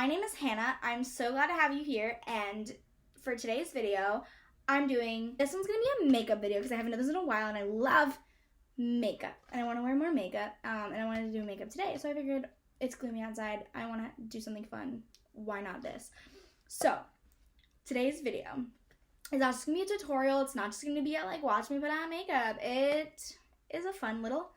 name is Hannah. I'm so glad to have you here, and for today's video, this one's gonna be a makeup video because I haven't done this in a while and I love makeup and I want to wear more makeup and I wanted to do makeup today, so I figured it's gloomy outside, I want to do something fun, why not this? So today's video is not just gonna be a tutorial. It's not just gonna be like watch me put on makeup. It is a fun little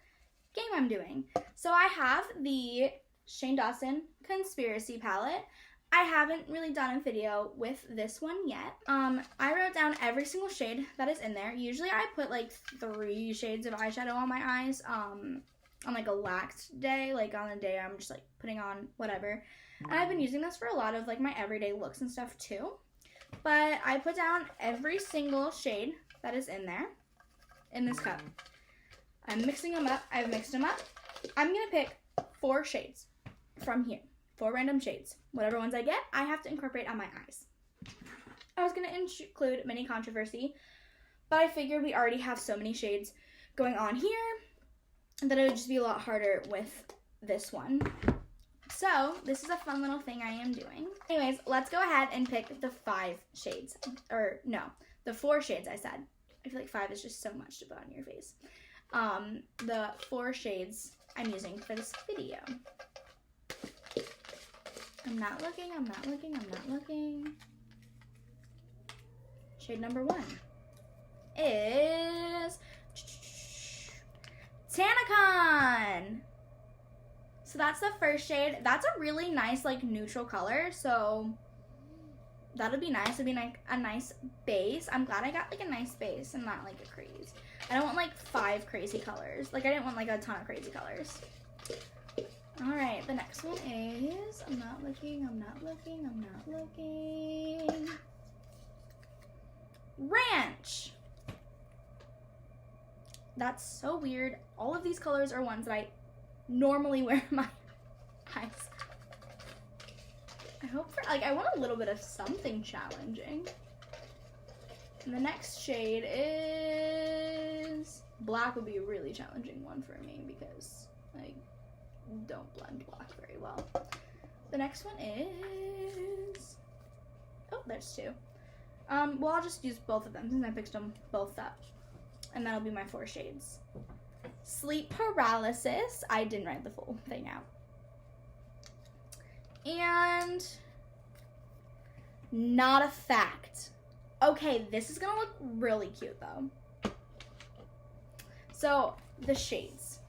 game I'm doing. So I have the Shane Dawson Conspiracy Palette. I haven't really done a video with this one yet. I wrote down every single shade that is in there. Usually I put like 3 shades of eyeshadow on my eyes on like a laxed day, like on a day I'm just like putting on whatever. And I've been using this for a lot of like my everyday looks and stuff too. But I put down every single shade that is in there in this cup. I'm mixing them up. I've mixed them up. I'm going to pick 4 shades from here. 4 random shades. Whatever ones I get, I have to incorporate on my eyes. I was going to include mini controversy, but I figured we already have so many shades going on here that it would just be a lot harder with this one. So this is a fun little thing I am doing. Anyways, let's go ahead and pick the 5 shades. Or no, the 4 shades I said. I feel like 5 is just so much to put on your face. The 4 shades I'm using for this video. I'm not looking. Shade number 1 is Tanacon. So that's the first shade. That's a really nice like neutral color, so that'll be nice. It'll be like a nice base. I'm glad I got like a nice base and not like a crazy. I don't want like 5 crazy colors. Like I didn't want like a ton of crazy colors. All right, the next one is, I'm not looking. Ranch. That's so weird. All of these colors are ones that I normally wear in my eyes. I hope for, like, I want a little bit of something challenging. And the next shade is, black would be a really challenging one for me because I don't blend black very well. The next one is, oh, there's 2. Well, I'll just use both of them since I picked them both up. And that'll be my 4 shades. Sleep paralysis. I didn't write the full thing out. And not a fact. Okay, this is gonna look really cute though. So the shades,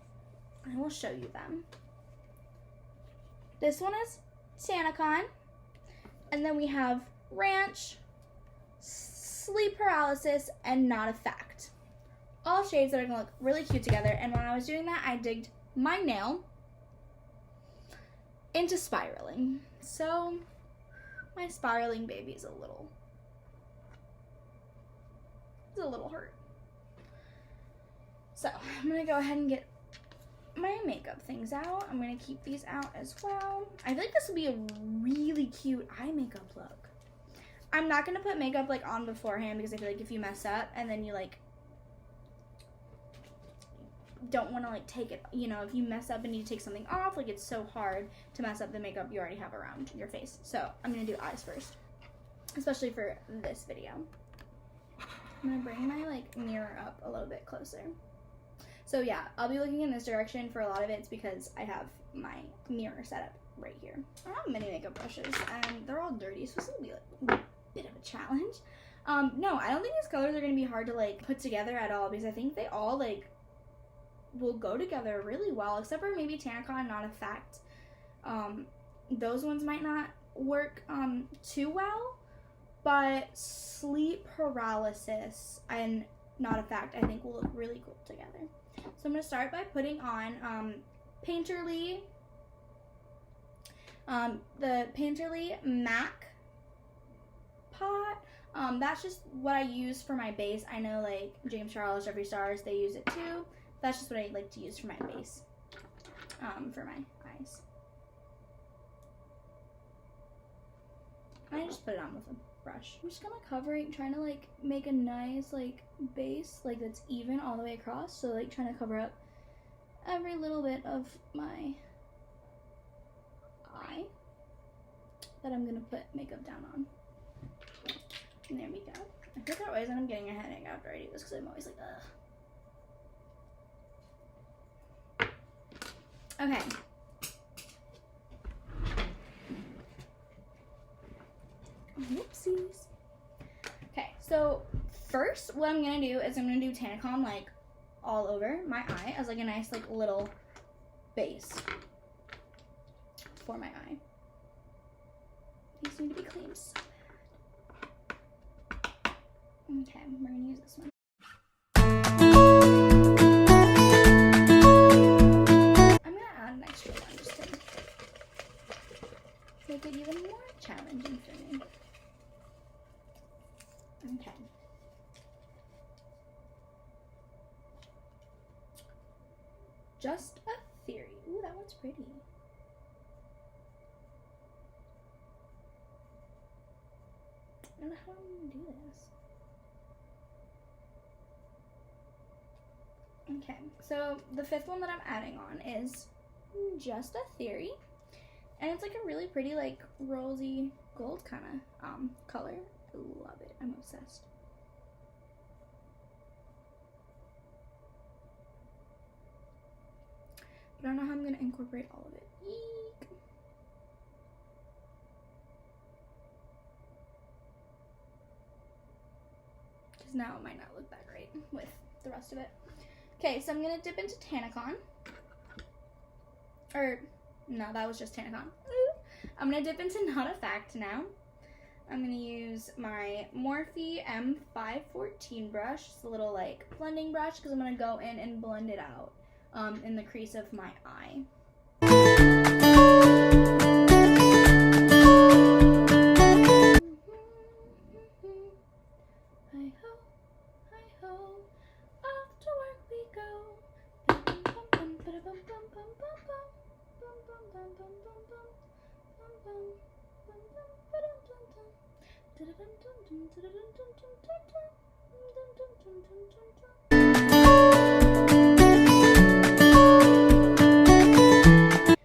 I will show you them. This one is Tanacon, and then we have Ranch, Sleep paralysis, and not a fact. All shades that are gonna look really cute together, and when I was doing that, I digged my nail into spiraling. So my spiraling baby is a little hurt. So I'm gonna go ahead and get my makeup things out. I'm gonna keep these out as well. I feel like this will be a really cute eye makeup look. I'm not gonna put makeup like on beforehand because I feel like if you mess up and then you like don't want to like take it, you know, if you mess up and need to take something off, like it's so hard to mess up the makeup you already have around your face. So I'm gonna do eyes first, especially for this video. I'm gonna bring my like mirror up a little bit closer. So yeah, I'll be looking in this direction for a lot of it. It's because I have my mirror set up right here. I don't have many makeup brushes and they're all dirty, so this will be like a bit of a challenge. No, I don't think these colors are gonna be hard to like put together at all because I think they all like will go together really well, except for maybe Tanacon, not a fact. Those ones might not work too well, but sleep paralysis and not a fact I think will look really cool together. So I'm gonna start by putting on Painterly, the Painterly MAC pot. That's just what I use for my base. I know like James Charles, Jeffree Stars, they use it too. That's just what I like to use for my base, for my eyes. I just put it on with a brush. I'm just kind of covering, trying to like make a nice like base, like that's even all the way across. So like trying to cover up every little bit of my eye. that I'm gonna put makeup down on. And there we go. I forgot always when I'm getting a headache after I do this because I'm always like, ugh. Okay. Whoopsies. Okay, so first what I'm gonna do is I'm gonna do Tanacon like all over my eye as like a nice like little base for my eye. These need to be clean so bad. Okay, we're gonna use this one. I'm gonna add an extra one just to make it even more challenging for me. Okay. Just a theory. Ooh, that one's pretty. I don't know how I'm gonna do this. Okay, so the fifth one that I'm adding on is Just a Theory. And it's like a really pretty, like, rosy gold kind of color. I love it. I'm obsessed. But I don't know how I'm going to incorporate all of it. Eek. Because now it might not look that great with the rest of it. Okay, so I'm going to dip into Tanacon. Or, no, that was just Tanacon. I'm going to dip into Not a Fact now. I'm going to use my Morphe M514 brush. It's a little, like, blending brush because I'm going to go in and blend it out in the crease of my eye. Hi-ho, hi-ho, off to work we go.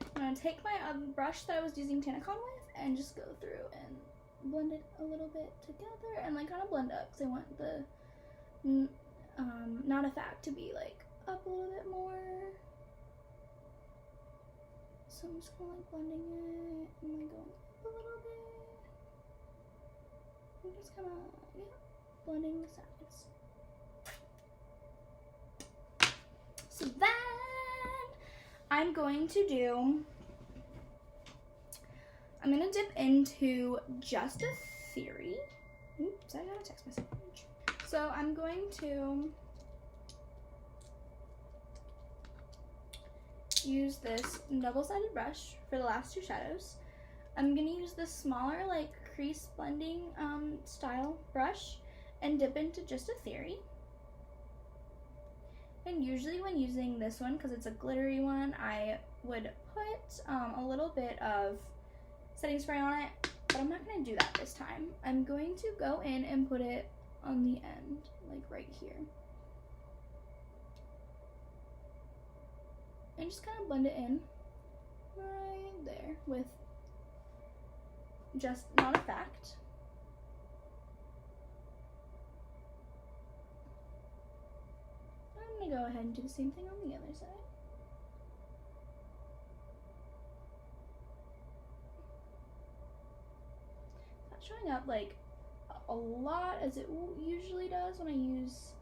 I'm going to take my brush that I was using Tanacon with and just go through and blend it a little bit together and like kind of blend up because I want the Not a Fact to be like up a little bit more. So I'm just kind of like blending it and then going up a little bit. I'm just kind of, yeah, blending the sides. So then I'm going to dip into Just a Theory. Oops, I got a text message. So I'm going to use this double-sided brush for the last two shadows. I'm going to use this smaller like crease blending style brush and dip into Just a Theory. And usually when using this one, because it's a glittery one, I would put a little bit of setting spray on it, but I'm not going to do that this time. I'm going to go in and put it on the end, like right here. And just kind of blend it in right there with just Not a Fact. I'm going to go ahead and do the same thing on the other side. It's not showing up like a lot as it usually does when I use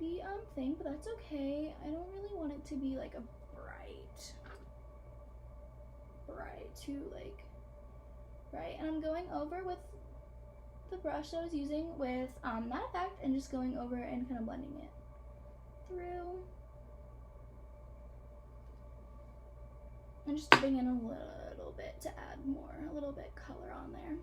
the thing, but that's okay. I don't really want it to be like a bright, and I'm going over with the brush that I was using with Not a Fact and just going over and kind of blending it through and just dipping in a little bit to add a little bit color on there.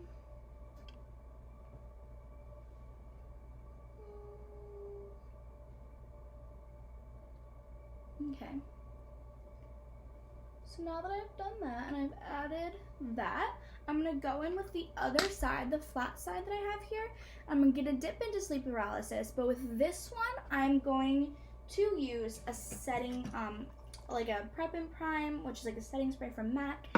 Okay, so now that I've done that and I've added that, I'm going to go in with the other side, the flat side that I have here. I'm going to dip into Sleep Paralysis, but with this one, I'm going to use a setting, like a Prep and Prime, which is like a setting spray from MAC,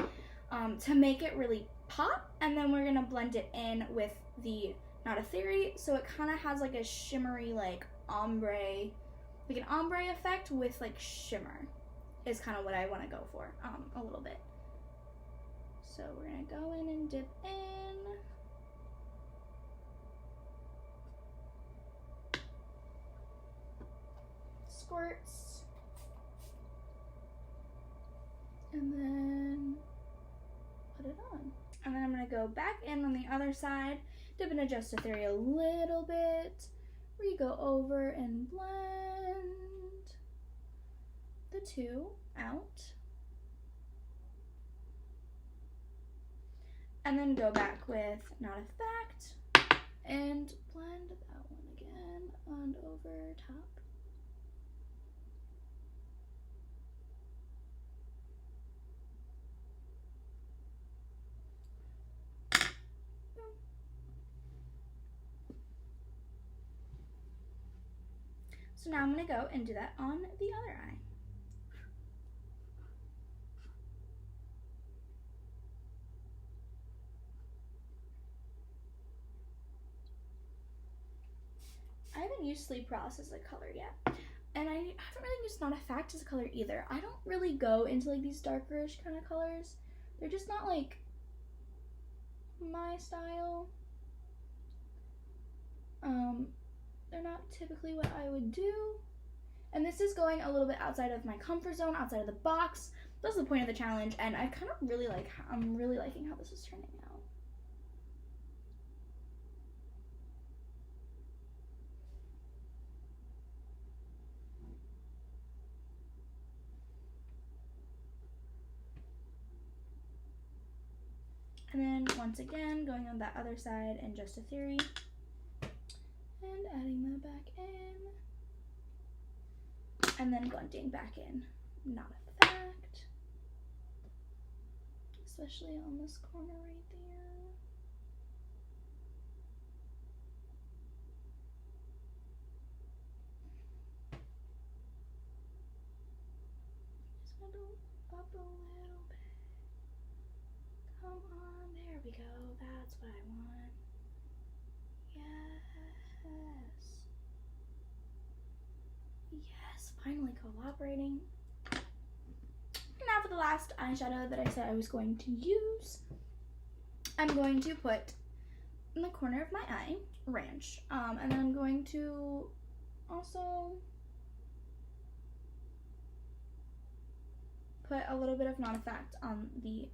to make it really pop, and then we're gonna blend it in with the Not a Theory, so it kind of has like a shimmery, like ombre, like an ombre effect with like shimmer is kind of what I want to go for, a little bit. So we're gonna go in and dip in. Squirts. And then put it on. And then I'm gonna go back in on the other side, dip into Just a Theory a little bit, re-go over and blend the two out. And then go back with Not Effect and blend that one again and over top. So now I'm going to go and do that on the other eye. I haven't used Sleep Paralysis as a color yet, and I haven't really used Not Effect as a color either. I don't really go into like these darkerish kind of colors. They're just not like my style. They're not typically what I would do. And this is going a little bit outside of my comfort zone, outside of the box. That's the point of the challenge, and I kind of really like, I'm really liking how this is turning out. And then once again, going on that other side and Just a Theory. And adding that back in. And then blending back in Not Effect. Especially on this corner right there. Just gonna go up a little bit. Come on, there we go. That's what I want. Yes. Yes, finally cooperating. Now for the last eyeshadow that I said I was going to use, I'm going to put in the corner of my eye, Ranch, and then I'm going to also put a little bit of Not Effect on the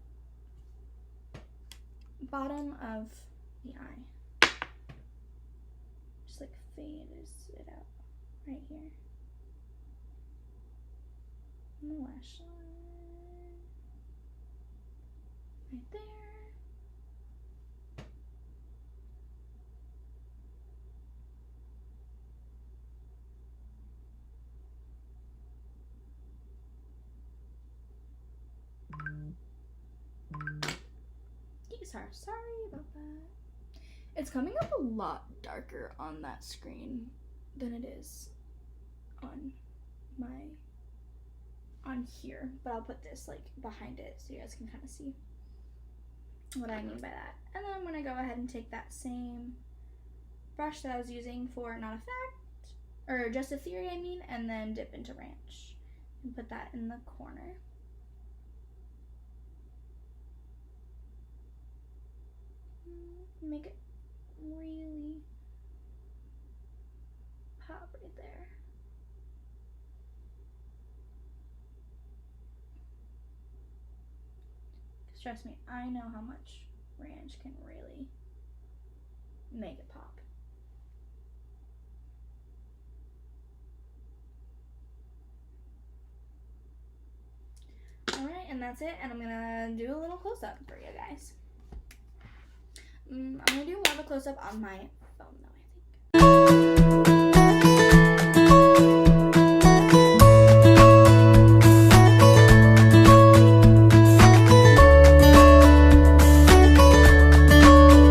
bottom of the eye. Just like fade it out right here. And the lash line. Right there. Sorry about that. It's coming up a lot darker on that screen than it is on here, but I'll put this like behind it so you guys can kind of see what I mean by that. And then I'm going to go ahead and take that same brush that I was using for Not Effect, or Just a Theory I mean, and then dip into Ranch and put that in the corner. Make it really pop right there. Because trust me, I know how much Ranch can really make it pop. Alright, and that's it, and I'm gonna do a little close-up for you guys. I'm gonna do more of a close-up on my